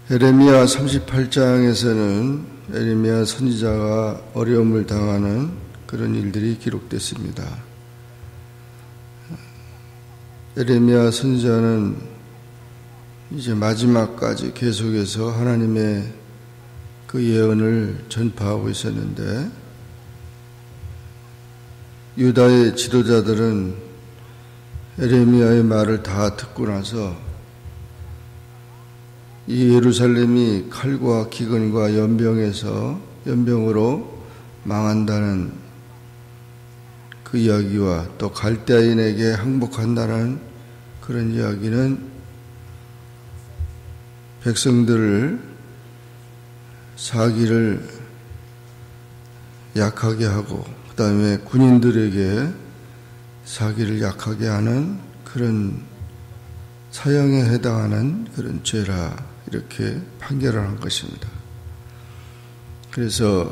에레미야 38장에서는 에레미야 선지자가 어려움을 당하는 그런 일들이 기록됐습니다. 에레미야 선지자는 이제 마지막까지 계속해서 하나님의 그 예언을 전파하고 있었는데, 유다의 지도자들은 에레미야의 말을 다 듣고 나서 이 예루살렘이 칼과 기근과 연병으로 망한다는 그 이야기와 또 갈대아인에게 항복한다는 그런 이야기는 백성들을 사기를 약하게 하고 그 다음에 군인들에게 사기를 약하게 하는 그런 사형에 해당하는 그런 죄라 이렇게 판결을 한 것입니다. 그래서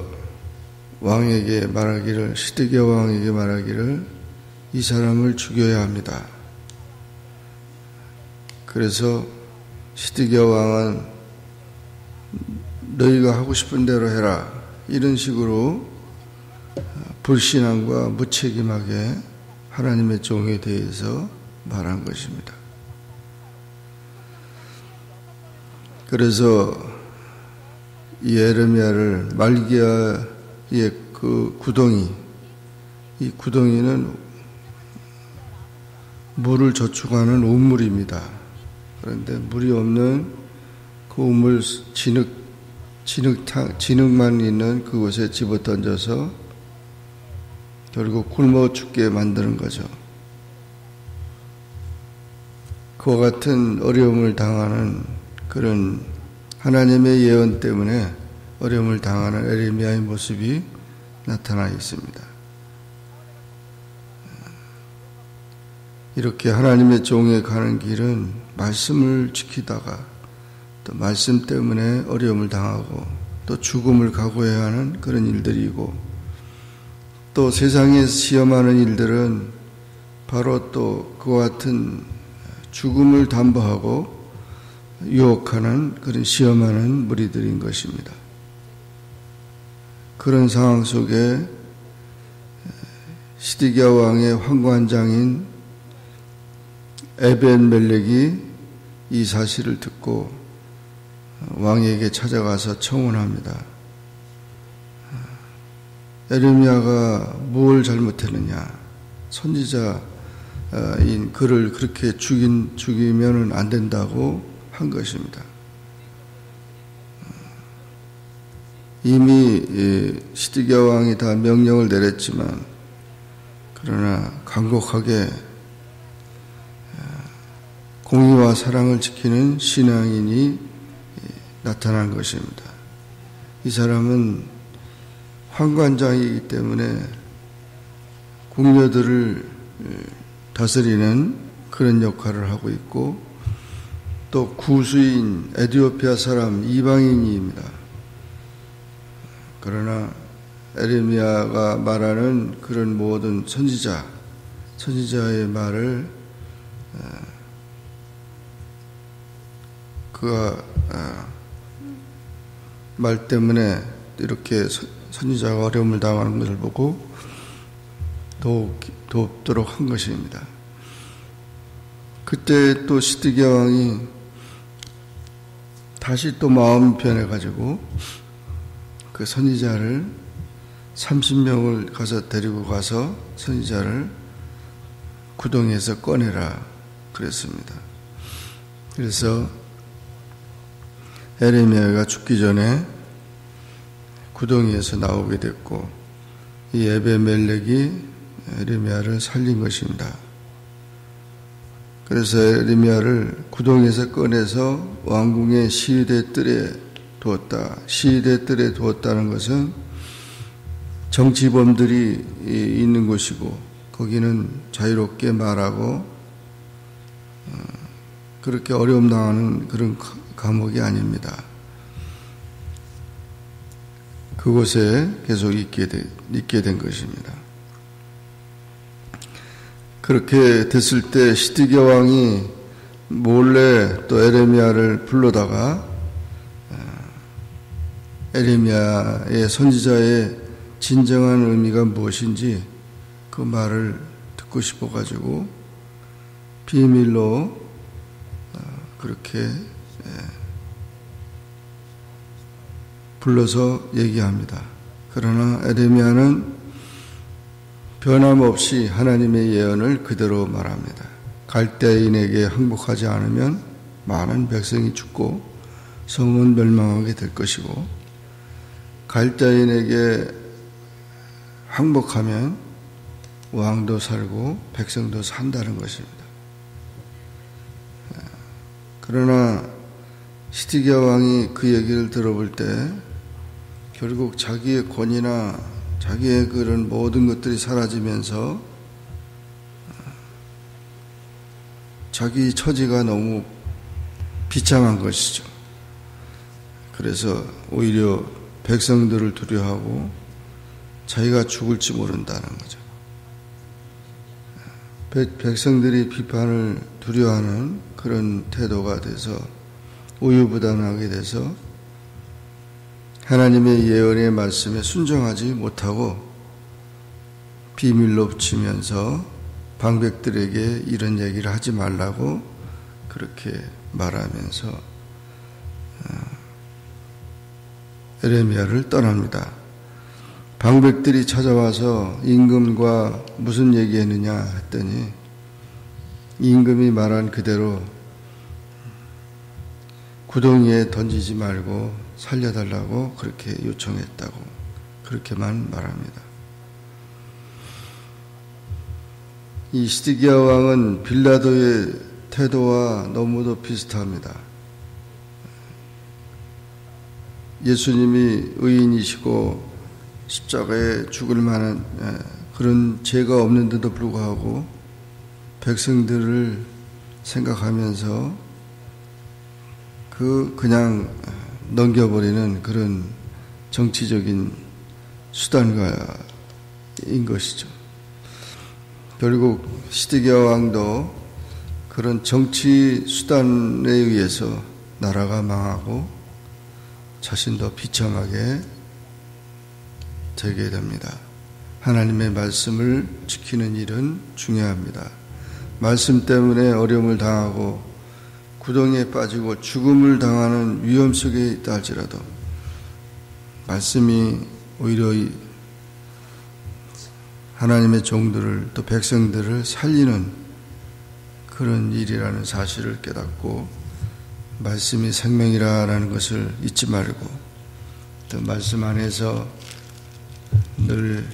왕에게 말하기를, 시드기야 왕에게 말하기를 이 사람을 죽여야 합니다. 그래서 시드기야 왕은 너희가 하고 싶은 대로 해라, 이런 식으로 불신앙과 무책임하게 하나님의 종에 대해서 말한 것입니다. 그래서 이 에레미야를 말기야의 그 구덩이, 이 구덩이는 물을 저축하는 우물입니다. 그런데 물이 없는 그 우물 진흙만 있는 그곳에 집어 던져서 결국 굶어 죽게 만드는 거죠. 그와 같은 어려움을 당하는 그런 하나님의 예언 때문에 어려움을 당하는 에레미야의 모습이 나타나 있습니다. 이렇게 하나님의 종에 가는 길은 말씀을 지키다가 또 말씀 때문에 어려움을 당하고 또 죽음을 각오해야 하는 그런 일들이고, 또 세상에서 시험하는 일들은 바로 또 그와 같은 죽음을 담보하고 유혹하는 그런 시험하는 무리들인 것입니다. 그런 상황 속에 시드기야 왕의 환관장인 에벤멜렉이 이 사실을 듣고 왕에게 찾아가서 청혼합니다. 에레미야가 뭘 잘못했느냐? 선지자인 그를 그렇게 죽이면은 안 된다고 한 것입니다. 이미 시드기야 왕이 다 명령을 내렸지만, 그러나 간곡하게 공의와 사랑을 지키는 신앙인이 나타난 것입니다. 이 사람은 환관장이기 때문에 궁녀들을 다스리는 그런 역할을 하고 있고, 또 구수인 에티오피아 사람 이방인입니다. 그러나 에레미야가 말하는 그런 모든 선지자의 말을 그가 말 때문에 이렇게 선지자가 어려움을 당하는 것을 보고 돕도록 한 것입니다. 그때 또 시드기야 왕이 다시 또 마음 변해가지고 그 선지자를 30명을 데리고 가서 선지자를 구덩이에서 꺼내라 그랬습니다. 그래서 에레미야가 죽기 전에 구덩이에서 나오게 됐고, 이 에베멜렉이 에레미야를 살린 것입니다. 그래서 에레미야를 구덩이에서 꺼내서 왕궁의 시위대 뜰에 두었다. 시위대 뜰에 두었다는 것은 정치범들이 있는 곳이고, 거기는 자유롭게 말하고 그렇게 어려움 당하는 그런 감옥이 아닙니다. 그곳에 계속 있게 된 것입니다. 그렇게 됐을 때 시드기야 왕이 몰래 또 에레미야를 불러다가 에레미야의 선지자의 진정한 의미가 무엇인지 그 말을 듣고 싶어가지고 비밀로 그렇게 불러서 얘기합니다. 그러나 에레미야는 변함없이 하나님의 예언을 그대로 말합니다. 갈대인에게 항복하지 않으면 많은 백성이 죽고 성은 멸망하게 될 것이고, 갈대인에게 항복하면 왕도 살고 백성도 산다는 것입니다. 그러나 시드기야 왕이 그 얘기를 들어볼 때 결국 자기의 권위나 자기의 그런 모든 것들이 사라지면서 자기 처지가 너무 비참한 것이죠. 그래서 오히려 백성들을 두려워하고 자기가 죽을지 모른다는 거죠. 백성들이 비판을 두려워하는 그런 태도가 돼서 우유부단하게 돼서 하나님의 예언의 말씀에 순종하지 못하고 비밀로 붙이면서 방백들에게 이런 얘기를 하지 말라고 그렇게 말하면서 에레미야를 떠납니다. 방백들이 찾아와서 임금과 무슨 얘기했느냐 했더니 임금이 말한 그대로 구덩이에 던지지 말고 살려달라고 그렇게 요청했다고 그렇게만 말합니다. 이 시드기야 왕은 빌라도의 태도와 너무도 비슷합니다. 예수님이 의인이시고 십자가에 죽을 만한 그런 죄가 없는데도 불구하고 백성들을 생각하면서 그냥 넘겨버리는 그런 정치적인 수단가인 것이죠. 결국 시드기야 왕도 그런 정치 수단에 의해서 나라가 망하고 자신도 비참하게 되게 됩니다. 하나님의 말씀을 지키는 일은 중요합니다. 말씀 때문에 어려움을 당하고 구덩이에 빠지고 죽음을 당하는 위험 속에 있다 할지라도 말씀이 오히려 하나님의 종들을 또 백성들을 살리는 그런 일이라는 사실을 깨닫고 말씀이 생명이라는 것을 잊지 말고 또 말씀 안에서 늘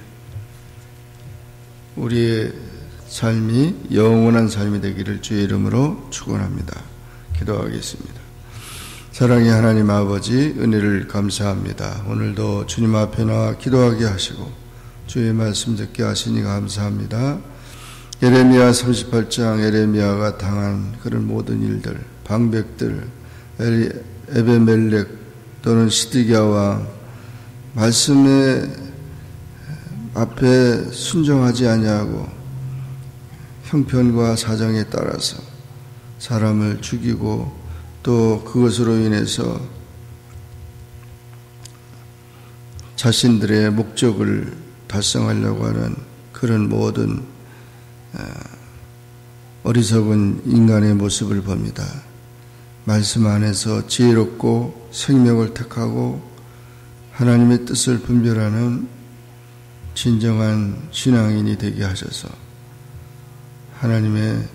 우리의 삶이 영원한 삶이 되기를 주의 이름으로 축원합니다. 기도하겠습니다. 사랑의 하나님 아버지, 은혜를 감사합니다. 오늘도 주님 앞에 나와 기도하게 하시고 주의 말씀 듣게 하시니 감사합니다. 예레미야 38장 예레미야가 당한 그런 모든 일들, 방백들, 에베멜렉 또는 시드기야 왕 말씀에 앞에 순종하지 아니하고 형편과 사정에 따라서 사람을 죽이고 또 그것으로 인해서 자신들의 목적을 달성하려고 하는 그런 모든 어리석은 인간의 모습을 봅니다. 말씀 안에서 지혜롭고 생명을 택하고 하나님의 뜻을 분별하는 진정한 신앙인이 되게 하셔서 하나님의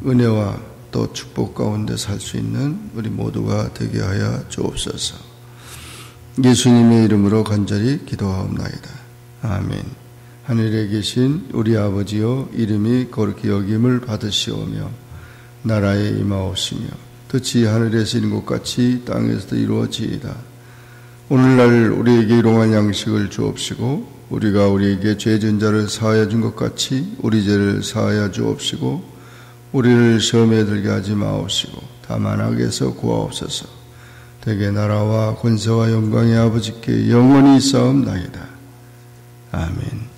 은혜와 또 축복 가운데 살 수 있는 우리 모두가 되게 하여 주옵소서. 예수님의 이름으로 간절히 기도하옵나이다. 아멘. 하늘에 계신 우리 아버지여, 이름이 거룩히 여김을 받으시오며 나라에 임하옵시며 뜻이 하늘에서 이룬 것 같이 땅에서도 이루어지이다. 오늘날 우리에게 일용할 양식을 주옵시고 우리가 우리에게 죄진 자를 사하여 준 것 같이 우리 죄를 사하여 주옵시고 우리를 시험에 들게 하지 마옵시고 다만 악에서 구하옵소서. 대개 나라와 권세와 영광의 아버지께 영원히 있사옵나이다. 아멘.